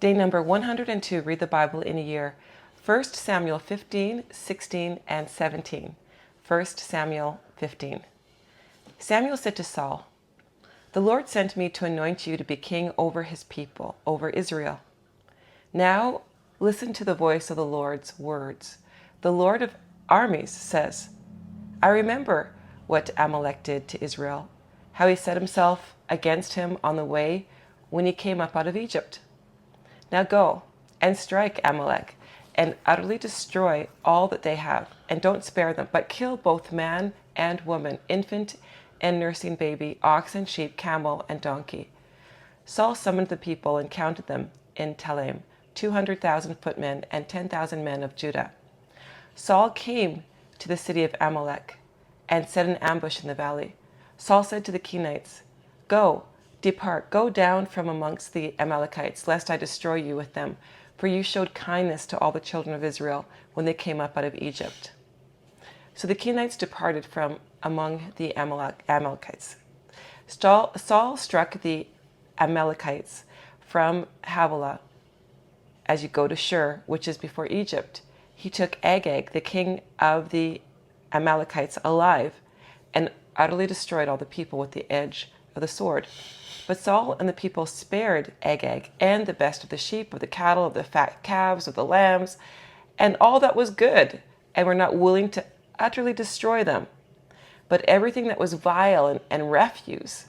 Day number 102, read the Bible in a year. 1 Samuel 15, 16, and 17. 1 Samuel 15. Samuel said to Saul, "The Lord sent me to anoint you to be king over his people, over Israel. Now listen to the voice of the Lord's words. The Lord of armies says, I remember what Amalek did to Israel, how he set himself against him on the way when he came up out of Egypt. Now go and strike Amalek and utterly destroy all that they have, and don't spare them, but kill both man and woman, infant and nursing baby, ox and sheep, camel and donkey." Saul summoned the people and counted them in Telaim, 200,000 footmen and 10,000 men of Judah. Saul came to the city of Amalek and set an ambush in the valley. Saul said to the Kenites, "Go, depart, go down from amongst the Amalekites, lest I destroy you with them, for you showed kindness to all the children of Israel when they came up out of Egypt." So the Kenites departed from among the Amalekites. Saul struck the Amalekites from Havilah as you go to Shur, which is before Egypt. He took Agag, the king of the Amalekites, alive, and utterly destroyed all the people with the edge of the sword. But Saul and the people spared Agag and the best of the sheep, of the cattle, of the fat calves, of the lambs, and all that was good, and were not willing to utterly destroy them. But everything that was vile and refuse,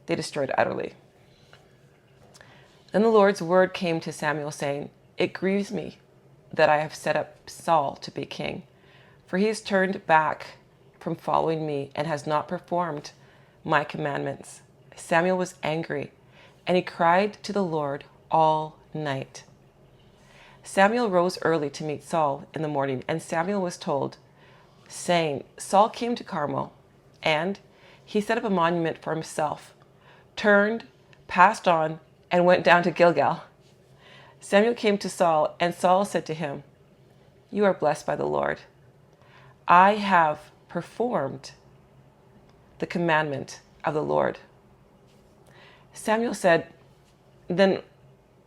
they destroyed utterly. Then the Lord's word came to Samuel, saying, "It grieves me that I have set up Saul to be king, for he has turned back from following me and has not performed my commandments." Samuel was angry, and he cried to the Lord all night. Samuel rose early to meet Saul in the morning, and Samuel was told, saying, "Saul came to Carmel, and he set up a monument for himself, turned, passed on, and went down to Gilgal." Samuel came to Saul, and Saul said to him, "You are blessed by the Lord. I have performed the commandment of the Lord." Samuel said, "Then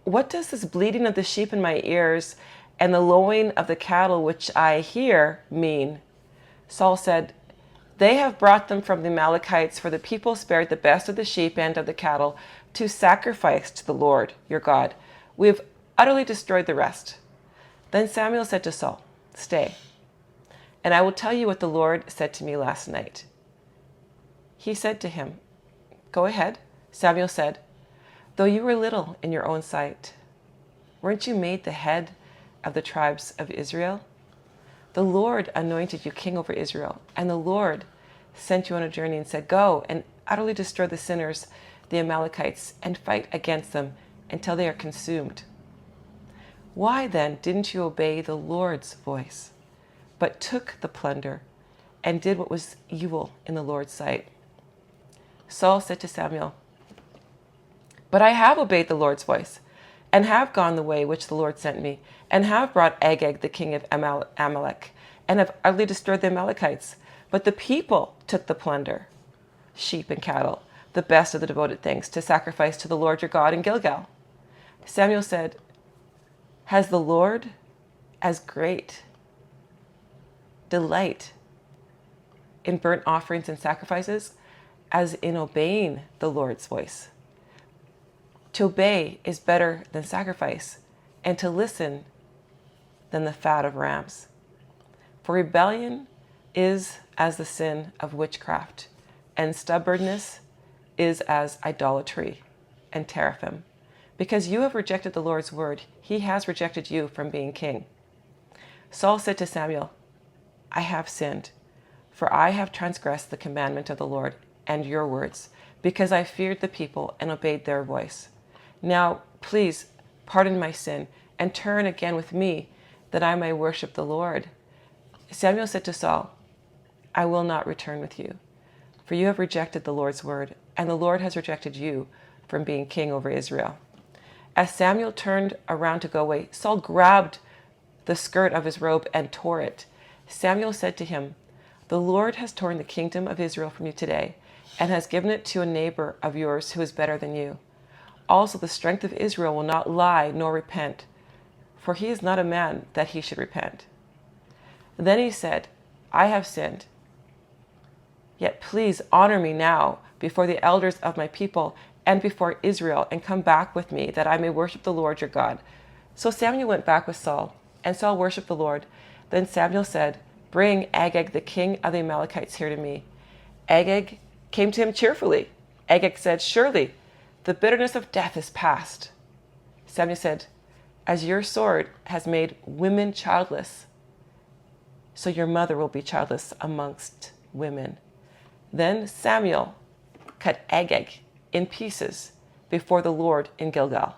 what does this bleating of the sheep in my ears and the lowing of the cattle which I hear mean?" Saul said, "They have brought them from the Amalekites, for the people spared the best of the sheep and of the cattle to sacrifice to the Lord your God. We have utterly destroyed the rest." Then Samuel said to Saul, "Stay, and I will tell you what the Lord said to me last night." He said to him, "Go ahead." Samuel said, "Though you were little in your own sight, weren't you made the head of the tribes of Israel? The Lord anointed you king over Israel, and the Lord sent you on a journey and said, 'Go and utterly destroy the sinners, the Amalekites, and fight against them until they are consumed.' Why then didn't you obey the Lord's voice, but took the plunder and did what was evil in the Lord's sight?" Saul said to Samuel, "But I have obeyed the Lord's voice, and have gone the way which the Lord sent me, and have brought Agag the king of Amalek, and have utterly destroyed the Amalekites. But the people took the plunder, sheep and cattle, the best of the devoted things, to sacrifice to the Lord your God in Gilgal." Samuel said, "Has the Lord as great delight in burnt offerings and sacrifices as in obeying the Lord's voice? To obey is better than sacrifice, and to listen than the fat of rams. For rebellion is as the sin of witchcraft, and stubbornness is as idolatry and teraphim. Because you have rejected the Lord's word, he has rejected you from being king." Saul said to Samuel, "I have sinned, for I have transgressed the commandment of the Lord and your words, because I feared the people and obeyed their voice. Now, please pardon my sin and turn again with me, that I may worship the Lord." Samuel said to Saul, "I will not return with you, for you have rejected the Lord's word, and the Lord has rejected you from being king over Israel." As Samuel turned around to go away, Saul grabbed the skirt of his robe and tore it. Samuel said to him, "The Lord has torn the kingdom of Israel from you today, and has given it to a neighbor of yours who is better than you. Also the strength of Israel will not lie nor repent, for he is not a man that he should repent. Then he said, I have sinned. Yet please honor me now before the elders of my people and before Israel, and come back with me, that I may worship the Lord your God. So Samuel went back with Saul, and Saul worshipped the Lord. Then Samuel said, Bring Agag the king of the Amalekites here to me. Agag came to him cheerfully. Agag said, Surely the bitterness of death is past. Samuel said, As your sword has made women childless, so your mother will be childless amongst women. Then Samuel cut Agag in pieces before the Lord in Gilgal.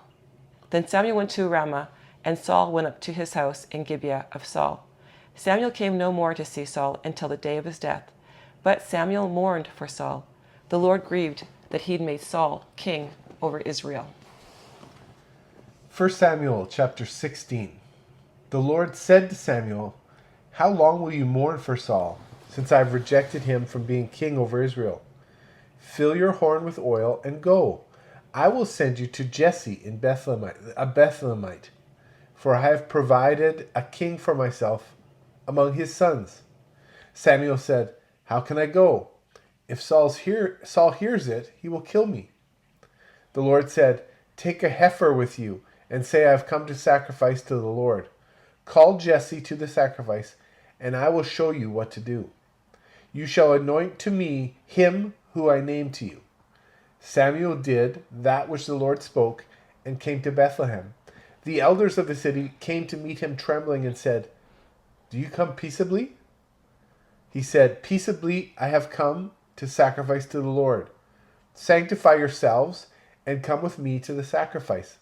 Then Samuel went to Ramah, and Saul went up to his house in Gibeah of Saul. Samuel came no more to see Saul until the day of his death. But Samuel mourned for Saul. The Lord grieved that he'd made Saul king over Israel. 1 Samuel chapter 16. The Lord said to Samuel, How long will you mourn for Saul, since I have rejected him from being king over Israel? Fill your horn with oil and go. I will send you to Jesse in Bethlehemite, for I have provided a king for myself among his sons. Samuel said, How can I go? If Saul hears it, he will kill me. The Lord said, Take a heifer with you, and say I have come to sacrifice to the Lord. Call Jesse to the sacrifice, and I will show you what to do. You shall anoint to me him who I name to you. Samuel did that which the Lord spoke, and came to Bethlehem. The elders of the city came to meet him trembling and said, Do you come peaceably? He said, Peaceably I have come to sacrifice to the Lord. Sanctify yourselves and come with me to the sacrifice.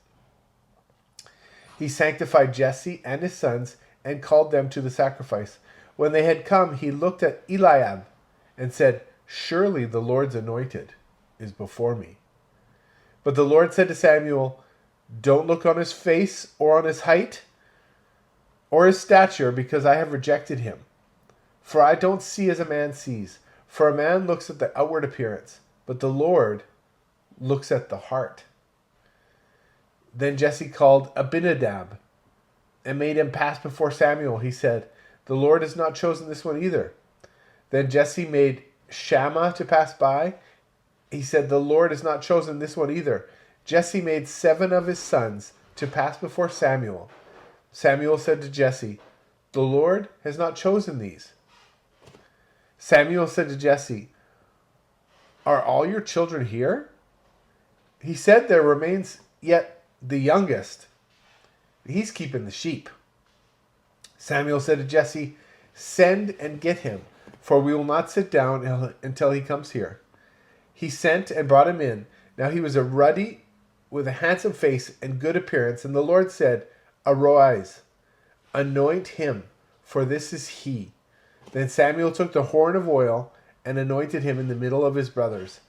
He sanctified Jesse and his sons and called them to the sacrifice. When they had come, he looked at Eliab and said, Surely the Lord's anointed is before me. But the Lord said to Samuel, Don't look on his face or on his height or his stature, because I have rejected him. For I don't see as a man sees. For a man looks at the outward appearance, but the Lord looks at the heart. Then Jesse called Abinadab and made him pass before Samuel. He said, The Lord has not chosen this one either. Then Jesse made Shammah to pass by. He said, The Lord has not chosen this one either. Jesse made 7 of his sons to pass before Samuel. Samuel said to Jesse, The Lord has not chosen these. Samuel said to Jesse, Are all your children here? He said, There remains yet the youngest. He's keeping the sheep. Samuel said to Jesse, Send and get him, for we will not sit down until he comes here. He sent and brought him in. Now he was a ruddy, with a handsome face and good appearance, and the Lord said, Arise, anoint him, for this is he. Then Samuel took the horn of oil and anointed him in the middle of his brothers.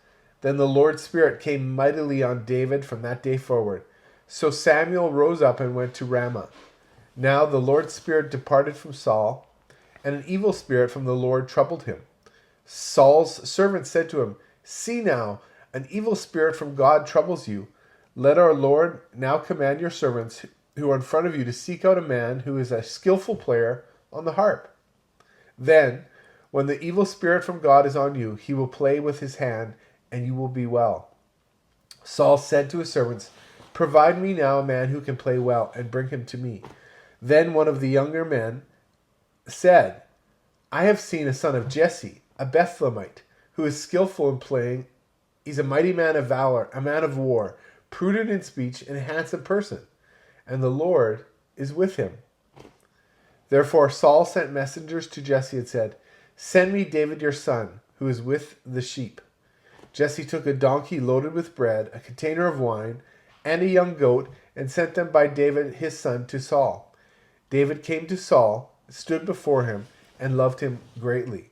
Then the Lord's Spirit came mightily on David from that day forward. So Samuel rose up and went to Ramah. Now the Lord's Spirit departed from Saul, and an evil spirit from the Lord troubled him. Saul's servant said to him, See now, an evil spirit from God troubles you. Let our Lord now command your servants who are in front of you to seek out a man who is a skillful player on the harp. Then, when the evil spirit from God is on you, he will play with his hand, and you will be well. Saul said to his servants, Provide me now a man who can play well, and bring him to me. Then one of the younger men said, I have seen a son of Jesse, a Bethlehemite, who is skillful in playing. He's a mighty man of valor, a man of war, prudent in speech, and a handsome person. And the Lord is with him. Therefore Saul sent messengers to Jesse and said, Send me David your son, who is with the sheep. Jesse took a donkey loaded with bread, a container of wine, and a young goat, and sent them by David his son to Saul. David came to Saul, stood before him, and loved him greatly.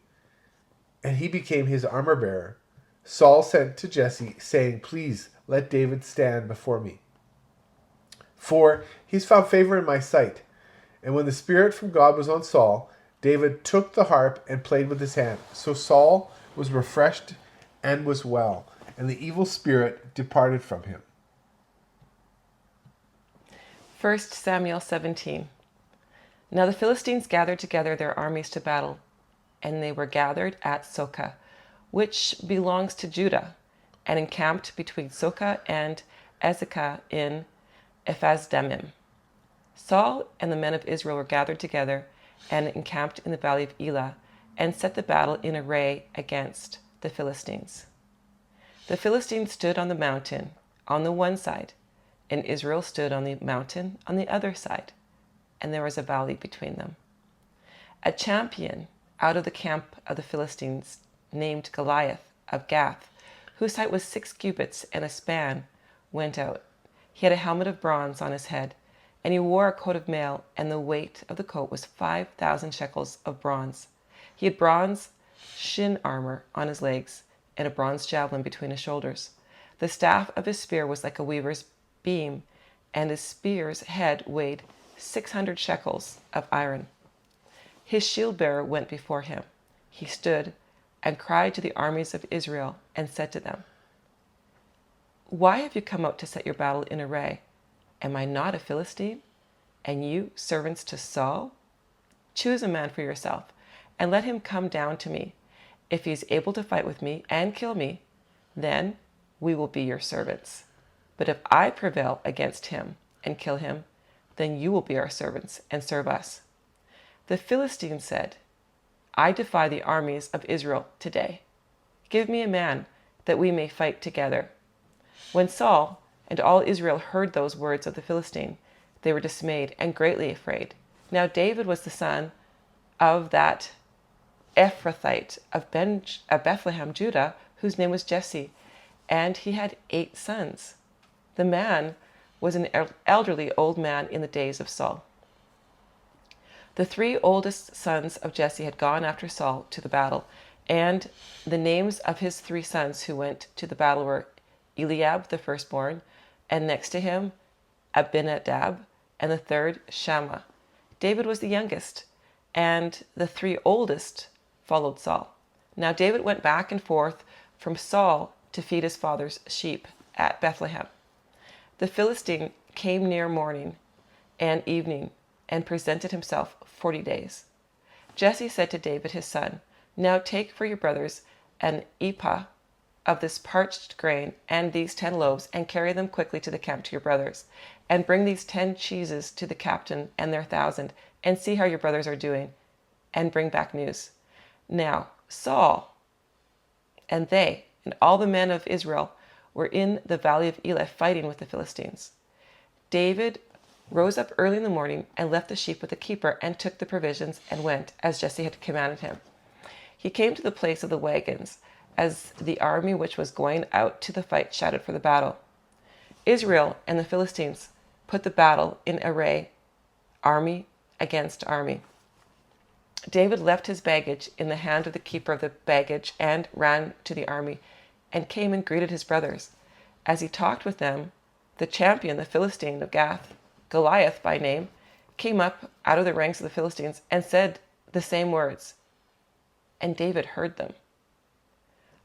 And he became his armor-bearer. Saul sent to Jesse, saying, Please let David stand before me, for he's found favor in my sight. And when the Spirit from God was on Saul, David took the harp and played with his hand. So Saul was refreshed and was well, and the evil spirit departed from him. 1 Samuel 17. Now the Philistines gathered together their armies to battle, and they were gathered at Soka, which belongs to Judah, and encamped between Soka and Ezekah in Ephaz-Dammim. Saul and the men of Israel were gathered together and encamped in the valley of Elah, and set the battle in array against the Philistines. The Philistines stood on the mountain on the one side, and Israel stood on the mountain on the other side, and there was a valley between them. A champion out of the camp of the Philistines, named Goliath of Gath, whose height was 6 cubits and a span, went out. He had a helmet of bronze on his head, and he wore a coat of mail, and the weight of the coat was 5,000 shekels of bronze. He had bronze shin armor on his legs, and a bronze javelin between his shoulders. The staff of his spear was like a weaver's beam, and his spear's head weighed 600 shekels of iron. His shield-bearer went before him. He stood and cried to the armies of Israel and said to them, "Why have you come out to set your battle in array? Am I not a Philistine, and you servants to Saul? Choose a man for yourself, and let him come down to me. If he is able to fight with me and kill me, then we will be your servants. But if I prevail against him and kill him, then you will be our servants and serve us." The Philistines said, "I defy the armies of Israel today. Give me a man that we may fight together." When Saul and all Israel heard those words of the Philistine, they were dismayed and greatly afraid. Now David was the son of that Ephrathite of Bethlehem, Judah, whose name was Jesse, and he had 8 sons. The man was an elderly old man in the days of Saul. The 3 oldest sons of Jesse had gone after Saul to the battle, and the names of his 3 sons who went to the battle were Eliab, the firstborn, and next to him Abinadab, and the third Shammah. David was the youngest, and the 3 oldest followed Saul. Now David went back and forth from Saul to feed his father's sheep at Bethlehem. The Philistine came near morning and evening and presented himself 40 days. Jesse said to David his son, "Now take for your brothers an ephah of this parched grain and these 10 loaves, and carry them quickly to the camp to your brothers. And bring these 10 cheeses to the captain and their 1,000, and see how your brothers are doing, and bring back news." Now Saul and they and all the men of Israel were in the valley of Elah fighting with the Philistines. David rose up early in the morning and left the sheep with the keeper, and took the provisions and went, as Jesse had commanded him. He came to the place of the wagons, as the army which was going out to the fight shouted for the battle. Israel and the Philistines put the battle in array, army against army. David left his baggage in the hand of the keeper of the baggage, and ran to the army, and came and greeted his brothers. As he talked with them, the champion, the Philistine of Gath, Goliath by name, came up out of the ranks of the Philistines and said the same words, and David heard them.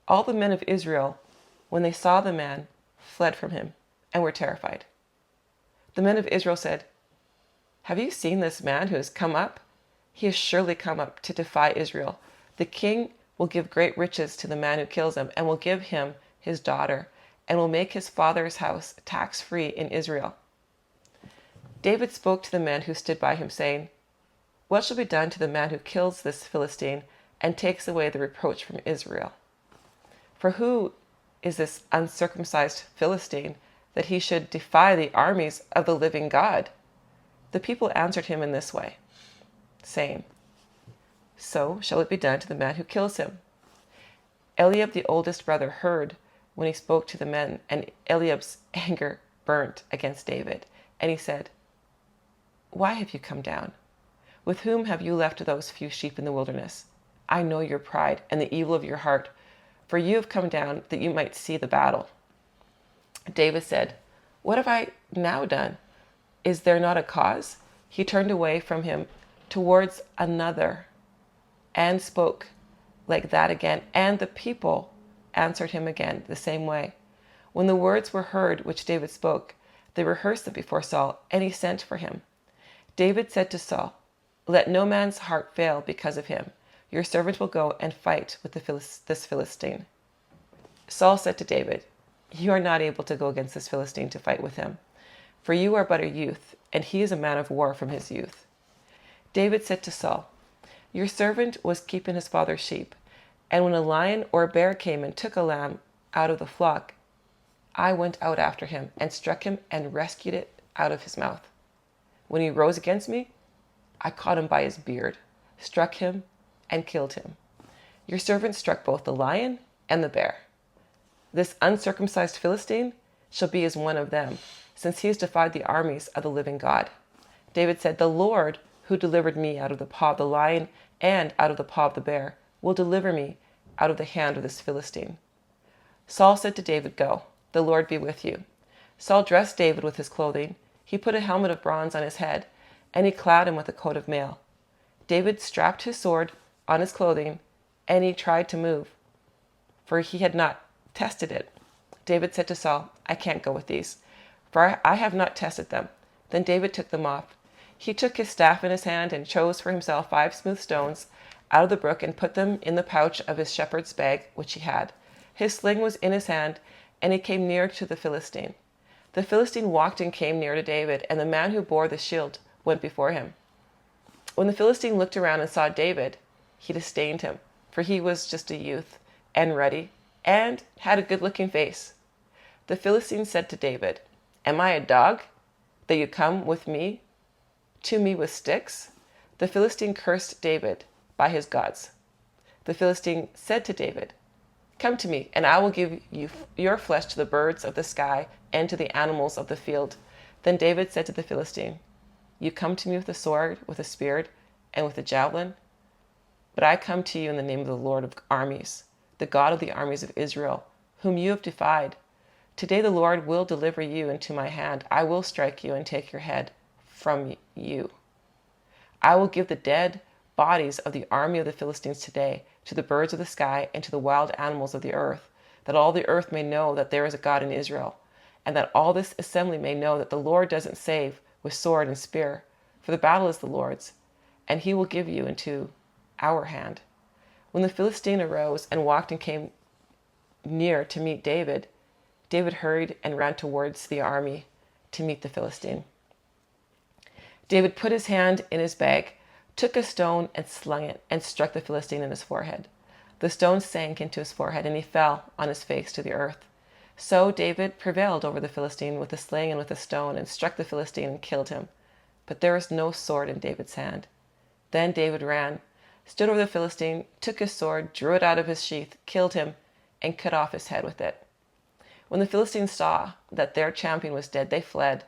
All the men of Israel, when they saw the man, fled from him and were terrified. The men of Israel said, "Have you seen this man who has come up? He has surely come up to defy Israel. The king will give great riches to the man who kills him, and will give him his daughter, and will make his father's house tax-free in Israel." David spoke to the men who stood by him, saying, "What shall be done to the man who kills this Philistine and takes away the reproach from Israel? For who is this uncircumcised Philistine that he should defy the armies of the living God?" The people answered him in this way, saying, "So shall it be done to the man who kills him." Eliab, the oldest brother, heard when he spoke to the men, and Eliab's anger burnt against David. And he said, "Why have you come down? With whom have you left those few sheep in the wilderness? I know your pride and the evil of your heart, for you have come down that you might see the battle." David said, "What have I now done? Is there not a cause?" He turned away from him towards another and spoke like that again, and the people answered him again the same way. When the words were heard which David spoke, They rehearsed them before Saul, and he sent for him. David said to Saul, "Let no man's heart fail because of him. Your servant will go and fight with this Philistine." Saul said to David, "You are not able to go against this Philistine to fight with him, for you are but a youth, and he is a man of war from his youth." David said to Saul, "Your servant was keeping his father's sheep, and when a lion or a bear came and took a lamb out of the flock, I went out after him and struck him and rescued it out of his mouth. When he rose against me, I caught him by his beard, struck him, and killed him. Your servant struck both the lion and the bear. This uncircumcised Philistine shall be as one of them, since he has defied the armies of the living God." David said, "The Lord, who delivered me out of the paw of the lion and out of the paw of the bear, will deliver me out of the hand of this Philistine." Saul said to David, "Go, the Lord be with you." Saul dressed David with his clothing. He put a helmet of bronze on his head, and he clad him with a coat of mail. David strapped his sword on his clothing, and he tried to move, for he had not tested it. David said to Saul, "I can't go with these, for I have not tested them." Then David took them off. He took his staff in his hand and chose for himself 5 smooth stones out of the brook and put them in the pouch of his shepherd's bag which he had. His sling was in his hand, and he came near to the Philistine. The Philistine walked and came near to David, and the man who bore the shield went before him. When the Philistine looked around and saw David, he disdained him, for he was just a youth and ruddy and had a good-looking face. The Philistine said to David, "Am I a dog that you come to me with sticks?" The Philistine cursed David by his gods. The Philistine said to David, "Come to me, and I will give you your flesh to the birds of the sky and to the animals of the field." Then David said to the Philistine, "You come to me with a sword, with a spear, and with a javelin, but I come to you in the name of the Lord of armies, the God of the armies of Israel, whom you have defied. Today the Lord will deliver you into my hand. I will strike you and take your head from you. I will give the dead bodies of the army of the Philistines today to the birds of the sky and to the wild animals of the earth, that all the earth may know that there is a God in Israel, and that all this assembly may know that the Lord doesn't save with sword and spear, for the battle is the Lord's, and he will give you into our hand." When the Philistine arose and walked and came near to meet David, David hurried and ran towards the army to meet the Philistine. David put his hand in his bag, took a stone and slung it, and struck the Philistine in his forehead. The stone sank into his forehead, and he fell on his face to the earth. So David prevailed over the Philistine with a sling and with a stone, and struck the Philistine and killed him. But there was no sword in David's hand. Then David ran, stood over the Philistine, took his sword, drew it out of his sheath, killed him, and cut off his head with it. When the Philistines saw that their champion was dead, they fled.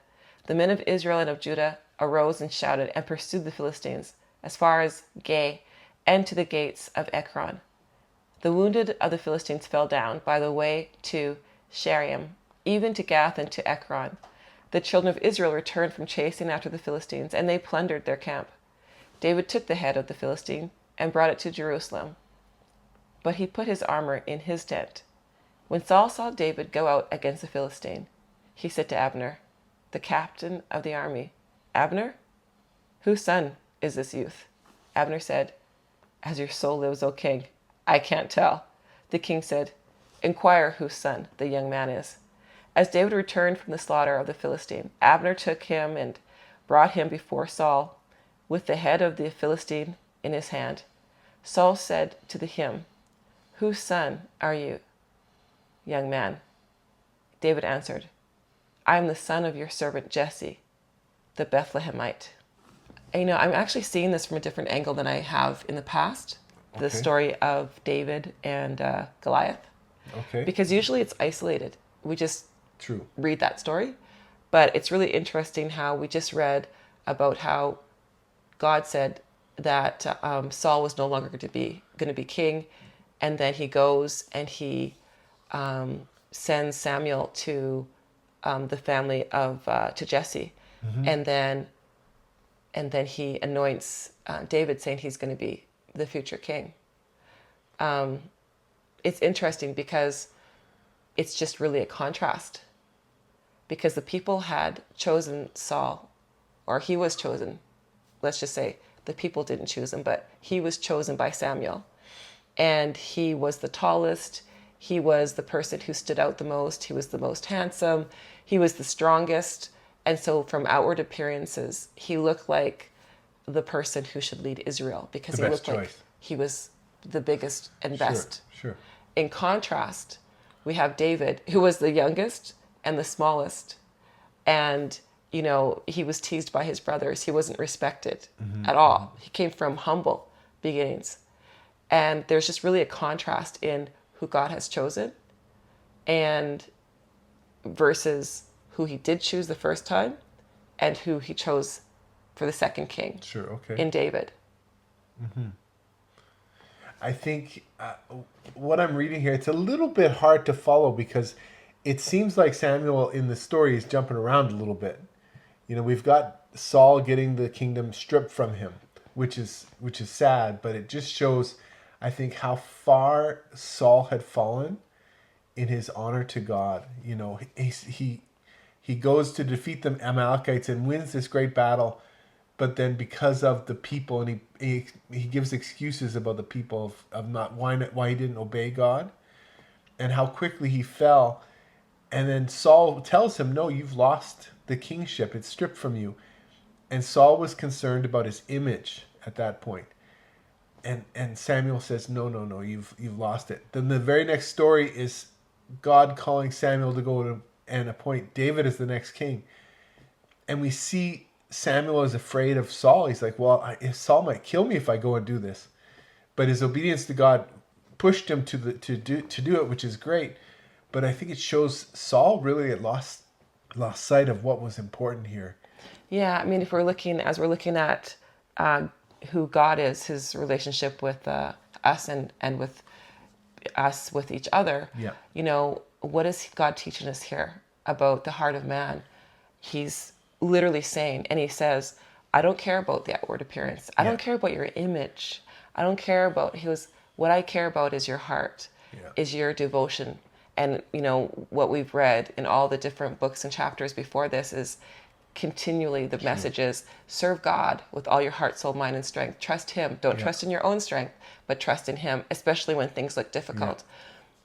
The men of Israel and of Judah arose and shouted and pursued the Philistines as far as Gai and to the gates of Ekron. The wounded of the Philistines fell down by the way to Shaaraim, even to Gath and to Ekron. The children of Israel returned from chasing after the Philistines, and they plundered their camp. David took the head of the Philistine and brought it to Jerusalem, but he put his armor in his tent. When Saul saw David go out against the Philistine, he said to Abner, the captain of the army, "Abner, whose son is this youth?" Abner said, "As your soul lives, O king, I can't tell." The king said, "Inquire whose son the young man is." As David returned from the slaughter of the Philistine, Abner took him and brought him before Saul with the head of the Philistine in his hand. Saul said to him, "Whose son are you, young man?" David answered, "I am the son of your servant Jesse, the Bethlehemite." I'm actually seeing this from a different angle than I have in the past. The story of David and Goliath. Okay. Because usually it's isolated. We just True. read that story. But it's really interesting how we just read about how God said that Saul was no longer going to be king, and then he goes and he sends Samuel to the family of to Jesse, and then he anoints David, saying he's going to be the future king. It's interesting because it's just really a contrast because the people had chosen Saul, or he was chosen. Let's just say the people didn't choose him, but he was chosen by Samuel. And he was the tallest. He was the person who stood out the most. He was the most handsome. He was the strongest. And so from outward appearances, he looked like the person who should lead Israel, because The he best looked like choice. he was the biggest and best. Sure. In contrast, we have David, who was the youngest and the smallest. And, you know, he was teased by his brothers. He wasn't respected at all. He came from humble beginnings. And there's just really a contrast in who God has chosen and versus who he did choose the first time and who he chose for the second king. Sure, okay. In David. I think what I'm reading here, it's a little bit hard to follow because it seems like Samuel in the story is jumping around a little bit. You know, we've got Saul getting the kingdom stripped from him, which is sad, but it just shows, I think, how far Saul had fallen in his honor to God. You know, he goes to defeat the Amalekites and wins this great battle, but then because of the people, and he gives excuses about the people of not why he didn't obey God, and how quickly he fell. And then Saul tells him, no, you've lost the kingship. It's stripped from you. And Saul was concerned about his image at that point. And Samuel says, no, you've lost it. Then the very next story is God calling Samuel to go and appoint David as the next king. And we see Samuel is afraid of Saul. He's like, well, Saul might kill me if I go and do this. But his obedience to God pushed him to do it, which is great. But I think it shows Saul really had lost sight of what was important here. Yeah, I mean, as we're looking at who God is, his relationship with us and with us with each other, Yeah. you know, what is God teaching us here about the heart of man? He's literally saying, and he says, I don't care about the outward appearance. I don't care about your image. I don't care about, what I care about is your heart, is your devotion. And, you know, what we've read in all the different books and chapters before this is continually the message is serve God with all your heart, soul, mind, and strength. Trust him. Don't trust in your own strength, but trust in him, especially when things look difficult.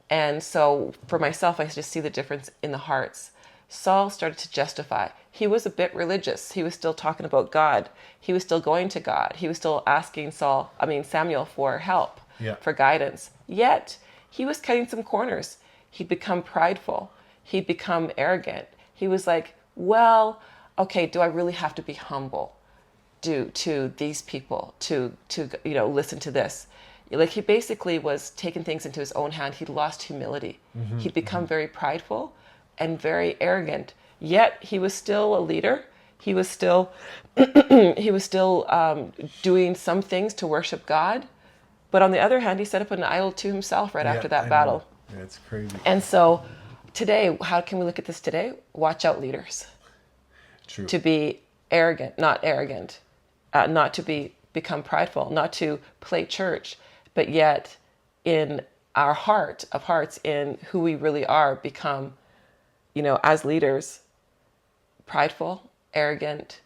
And so for myself, I just see the difference in the hearts. Saul started to justify. He was a bit religious. He was still talking about God. He was still going to God. He was still asking Samuel for help, for guidance. Yet he was cutting some corners. He'd become prideful. He'd become arrogant. He was like, well, okay, do I really have to be humble to these people to listen to this? Like, he basically was taking things into his own hand. He'd lost humility. He'd become very prideful and very arrogant. Yet he was still a leader. He was still doing some things to worship God. But on the other hand, he set up an idol to himself right after that battle. Yeah, it's crazy. And so today, how can we look at this today? Watch out, leaders. True. To be arrogant, not to become prideful, not to play church, but yet in our heart of hearts, in who we really are, become, as leaders, prideful, arrogant,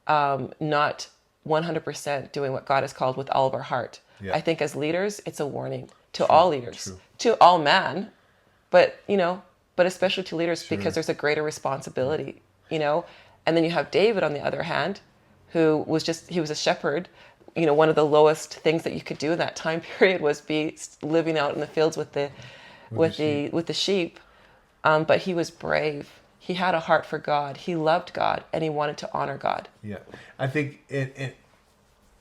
not 100% doing what God has called with all of our heart. Yeah. I think as leaders, it's a warning to all leaders, to all men, but especially to leaders, because there's a greater responsibility, And then you have David, on the other hand, who he was a shepherd. One of the lowest things that you could do in that time period was be living out in the fields with the sheep. But he was brave. He had a heart for God. He loved God, and he wanted to honor God. Yeah, I think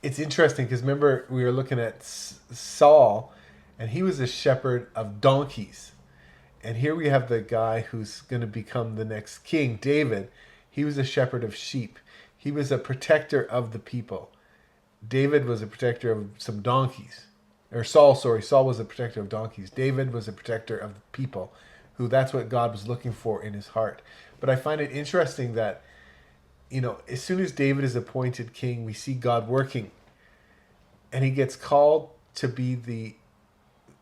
it's interesting because remember we were looking at Saul, and he was a shepherd of donkeys, and here we have the guy who's going to become the next king, David. He was a shepherd of sheep. He was a protector of the people. David was a protector of some donkeys. Saul was a protector of donkeys. David was a protector of the people, that's what God was looking for in his heart. But I find it interesting that, as soon as David is appointed king, we see God working. And he gets called to be the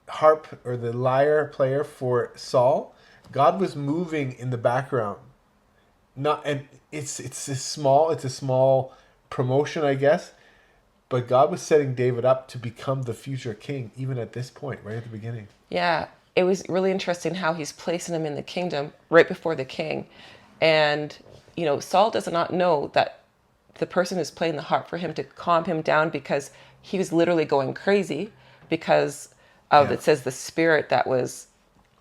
harp or the lyre player for Saul. God was moving in the background. not, and it's a small promotion, I guess. But God was setting David up to become the future king, even at this point, right at the beginning. Yeah, it was really interesting how he's placing him in the kingdom right before the king. And, Saul does not know that the person who's playing the harp for him to calm him down, because he was literally going crazy because of, Yeah. it says, the spirit that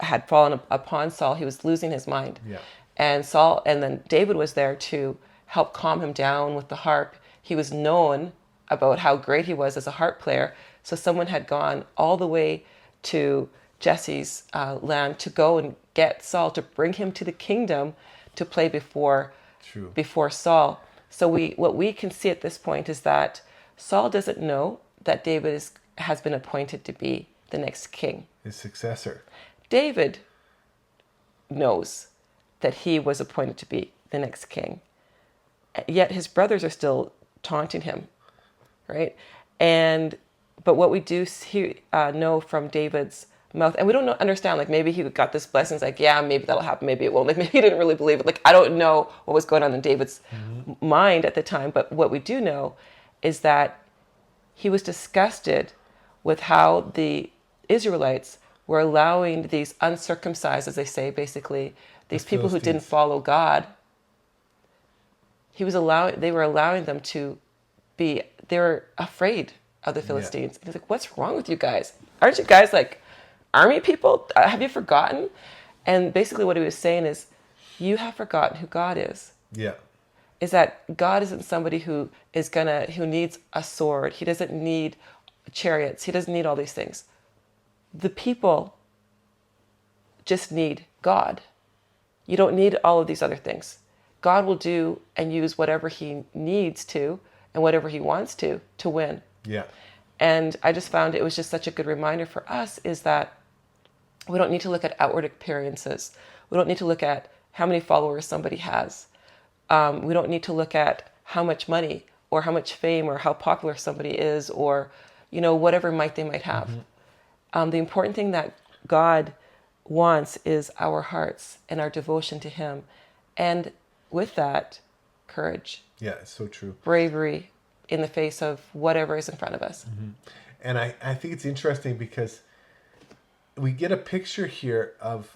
had fallen upon Saul. He was losing his mind. Yeah. And then David was there to help calm him down with the harp. He was known about how great he was as a harp player. So someone had gone all the way to Jesse's land to go and get Saul, to bring him to the kingdom to play before Saul. So what we can see at this point is that Saul doesn't know that David has been appointed to be the next king. His successor. David knows that he was appointed to be the next king. Yet his brothers are still taunting him, right? But what we do know from David's mouth, and we don't understand, like maybe he got this blessing, it's like, yeah, maybe that'll happen, maybe it won't. Like maybe he didn't really believe it. Like I don't know what was going on in David's mind at the time, but what we do know is that he was disgusted with how the Israelites were allowing these uncircumcised, as they say, basically, these people who didn't follow God. They were allowing them to be, they were afraid of the Philistines. Yeah. He's like, what's wrong with you guys? Aren't you guys like army people? Have you forgotten? And basically what he was saying is, you have forgotten who God is. Yeah. Is that God isn't somebody who needs a sword. He doesn't need chariots. He doesn't need all these things. The people just need God. You don't need all of these other things. God will do and use whatever he needs to and whatever he wants to win. Yeah. And I just found it was just such a good reminder for us, is that we don't need to look at outward appearances. We don't need to look at how many followers somebody has. We don't need to look at how much money or how much fame or how popular somebody is, or, whatever might they might have. Mm-hmm. The important thing that God wants is our hearts and our devotion to him. And with that, courage. Yeah, it's so true. Bravery in the face of whatever is in front of us. Mm-hmm. And I think it's interesting because we get a picture here of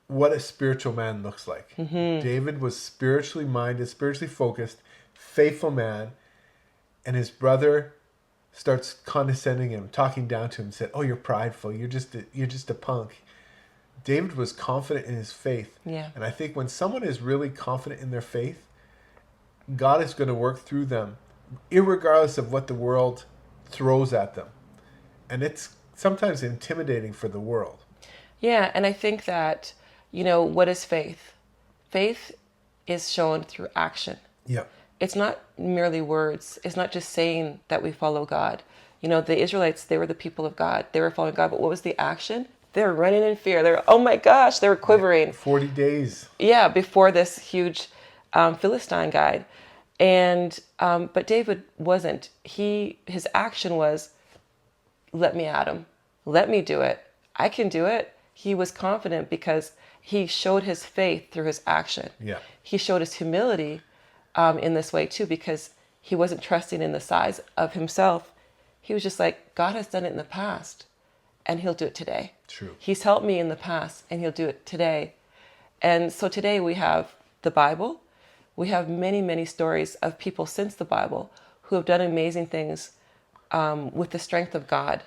what a spiritual man looks like. Mm-hmm. David was spiritually minded, spiritually focused, faithful man, and his brother starts condescending him, talking down to him, said, "Oh, you're prideful. You're just a punk." David was confident in his faith. Yeah. And I think when someone is really confident in their faith, God is going to work through them, irregardless of what the world throws at them. And it's sometimes intimidating for the world. Yeah, and I think that, what is faith? Faith is shown through action. Yeah. It's not merely words. It's not just saying that we follow God. The Israelites, they were the people of God. They were following God, but what was the action? They were running in fear. They were, oh my gosh, they were quivering. 40 days. Yeah, before this huge Philistine guy. And but David wasn't. His action was, let me at him. Let me do it. I can do it. He was confident because he showed his faith through his action. Yeah. He showed his humility in this way too, because he wasn't trusting in the size of himself. He was just like, God has done it in the past, and he'll do it today. True. He's helped me in the past, and he'll do it today. And so today we have the Bible. We have many, many stories of people since the Bible who have done amazing things with the strength of God.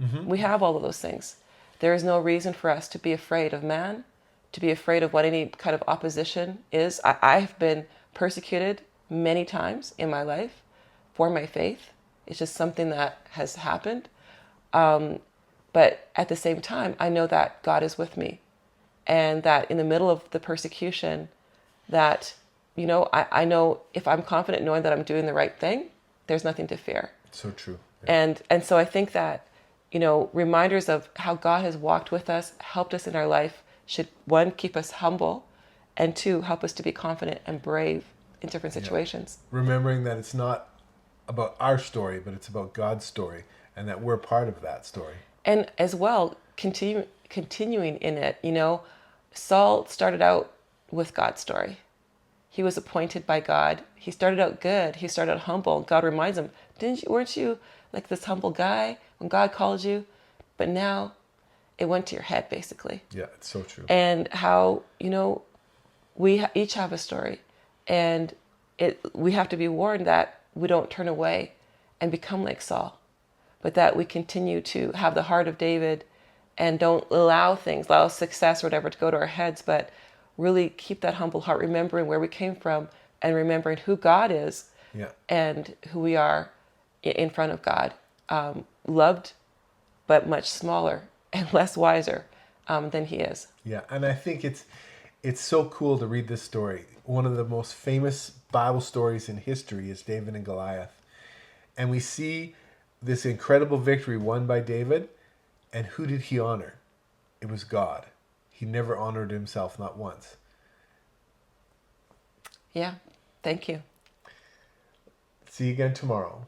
Mm-hmm. We have all of those things. There is no reason for us to be afraid of man, to be afraid of what any kind of opposition is. I've been persecuted many times in my life for my faith. It's just something that has happened. But at the same time, I know that God is with me, and that in the middle of the persecution, that, I know if I'm confident knowing that I'm doing the right thing, there's nothing to fear. So true. Yeah. And so I think that, reminders of how God has walked with us, helped us in our life, should, one, keep us humble, and two, help us to be confident and brave in different situations. Yeah. Remembering that it's not about our story, but it's about God's story, and that we're part of that story. And as well, continuing in it, Saul started out with God's story. He was appointed by God. He started out good. He started out humble. God reminds him, weren't you like this humble guy when God called you? But now it went to your head, basically. Yeah, it's so true. And how, we each have a story, and we have to be warned that we don't turn away and become like Saul, but that we continue to have the heart of David and don't allow success or whatever to go to our heads, but really keep that humble heart, remembering where we came from and remembering who God is. Yeah. And who we are in front of God, loved, but much smaller and less wiser than he is. Yeah, and I think it's so cool to read this story. One of the most famous Bible stories in history is David and Goliath. And we see this incredible victory won by David. And who did he honor? It was God. He never honored himself, not once. Yeah, thank you. See you again tomorrow.